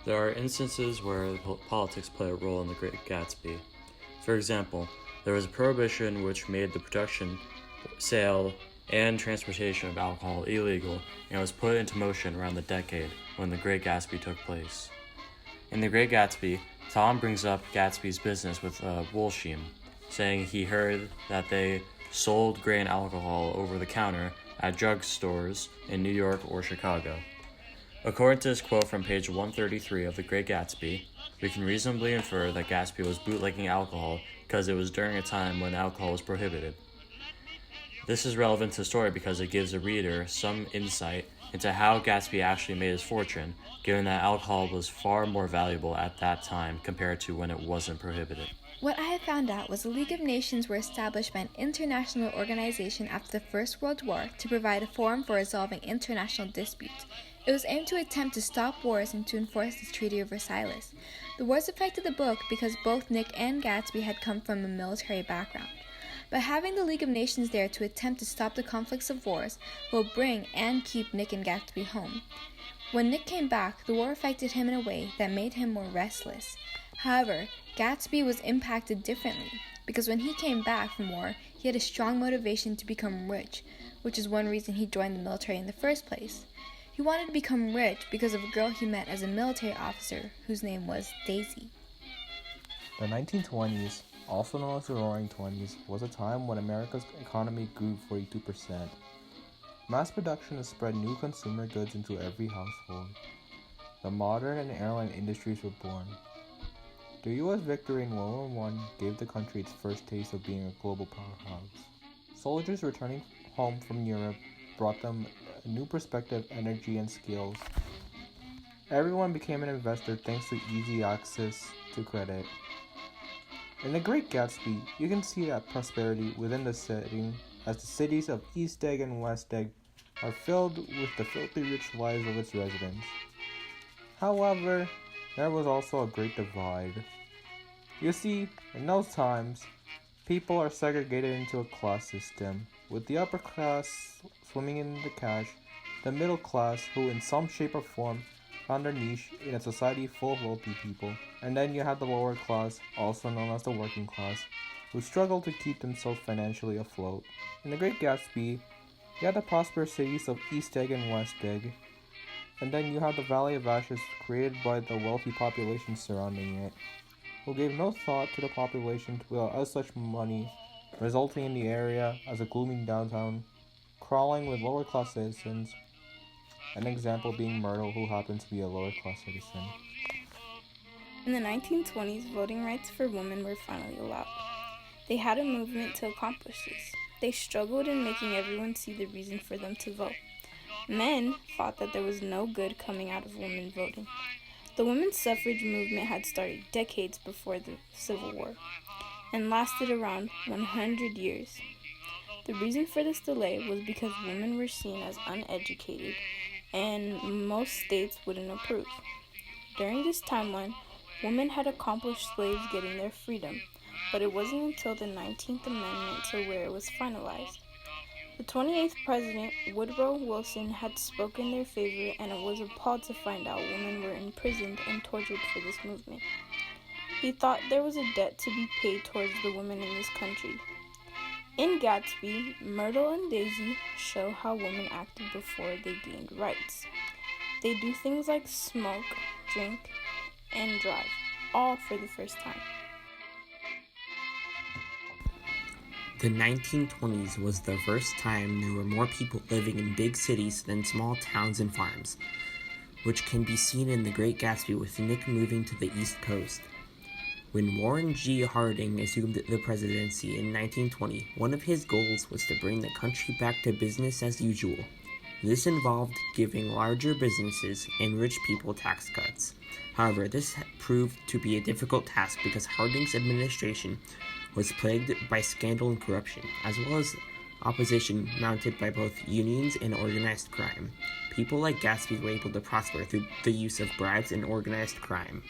There are instances where politics play a role in The Great Gatsby. For example, there was a prohibition which made the production, sale, and transportation of alcohol illegal, and was put into motion around the decade when The Great Gatsby took place. In The Great Gatsby, Tom brings up Gatsby's business with Wolsheim, saying he heard that they sold grain alcohol over the counter at drug stores in New York or Chicago. According to this quote from page 133 of The Great Gatsby, we can reasonably infer that Gatsby was bootlegging alcohol because it was during a time when alcohol was prohibited. This is relevant to the story because it gives the reader some insight into how Gatsby actually made his fortune, given that alcohol was far more valuable at that time compared to when it wasn't prohibited. What I had found out was the League of Nations were established by an international organization after the First World War to provide a forum for resolving international disputes. It was aimed to attempt to stop wars and to enforce the Treaty of Versailles. The wars affected the book because both Nick and Gatsby had come from a military background. By having the League of Nations there to attempt to stop the conflicts of wars will bring and keep Nick and Gatsby home. When Nick came back, the war affected him in a way that made him more restless. However, Gatsby was impacted differently because when he came back from war, he had a strong motivation to become rich, which is one reason he joined the military in the first place. He wanted to become rich because of a girl he met as a military officer whose name was Daisy. The 1920s, also known as the Roaring Twenties, was a time when America's economy grew 42%. Mass production has spread new consumer goods into every household. The modern and airline industries were born. The U.S. victory in World War I gave the country its first taste of being a global powerhouse. Soldiers returning home from Europe brought them a new perspective, energy, and skills. Everyone became an investor thanks to easy access to credit. In The Great Gatsby, you can see that prosperity within the setting as the cities of East Egg and West Egg are filled with the filthy rich lives of its residents. However, there was also a great divide. You see, in those times, people are segregated into a class system, with the upper class swimming in the cash, the middle class who in some shape or form found their niche in a society full of wealthy people, and then you had the lower class, also known as the working class, who struggled to keep themselves financially afloat. In The Great Gatsby, you had the prosperous cities of East Egg and West Egg, and then you have the Valley of Ashes created by the wealthy population surrounding it, who gave no thought to the population without as such money, resulting in the area as a gloomy downtown, crawling with lower class citizens, an example being Myrtle, who happens to be a lower class citizen. In the 1920s, voting rights for women were finally allowed. They had a movement to accomplish this. They struggled in making everyone see the reason for them to vote. Men thought that there was no good coming out of women voting. The women's suffrage movement had started decades before the Civil War and lasted around 100 years. The reason for this delay was because women were seen as uneducated and most states wouldn't approve. During this timeline, women had accomplished slaves getting their freedom, but it wasn't until the 19th Amendment to where it was finalized. The 28th President, Woodrow Wilson, had spoken their favor, and it was appalled to find out women were imprisoned and tortured for this movement. He thought there was a debt to be paid towards the women in this country. In Gatsby, Myrtle and Daisy show how women acted before they gained rights. They do things like smoke, drink, and drive, all for the first time. The 1920s was the first time there were more people living in big cities than small towns and farms, which can be seen in The Great Gatsby with Nick moving to the East Coast. When Warren G. Harding assumed the presidency in 1920, one of his goals was to bring the country back to business as usual. This involved giving larger businesses and rich people tax cuts. However, this proved to be a difficult task because Harding's administration was plagued by scandal and corruption, as well as opposition mounted by both unions and organized crime. People like Gatsby were able to prosper through the use of bribes and organized crime.